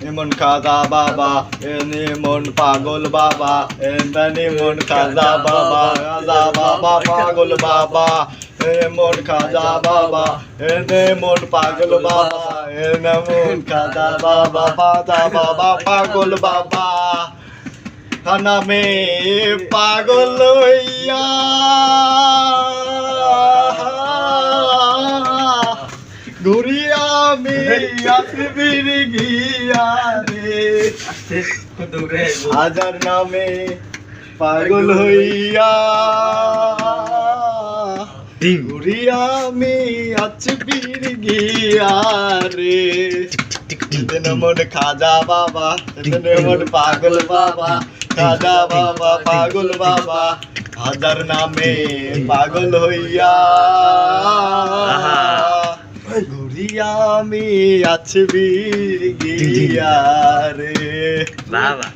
মন খাজা বাবা এনে মন পাগল বাবা এনে মন খাজা বাবা পাগল বাবা মন খাজা বাবা এনে মন পাগল বাবা এনে মন খাজা বাবা পাগল বাবা নামে পাগল হইয়া ঘুরিয়া আমি আসবির গিয়া রে হাজার নামে পাগল হইয়া ঘুরিয়া আমি আসবির গিয়া রে মন খাজা বাবা মন পাগল বাবা খাজা বাবা পাগল বাবা হাজার নামে পাগল হইয়া ঘুরিয়া আমি আসবি গিয়া রে বাবা।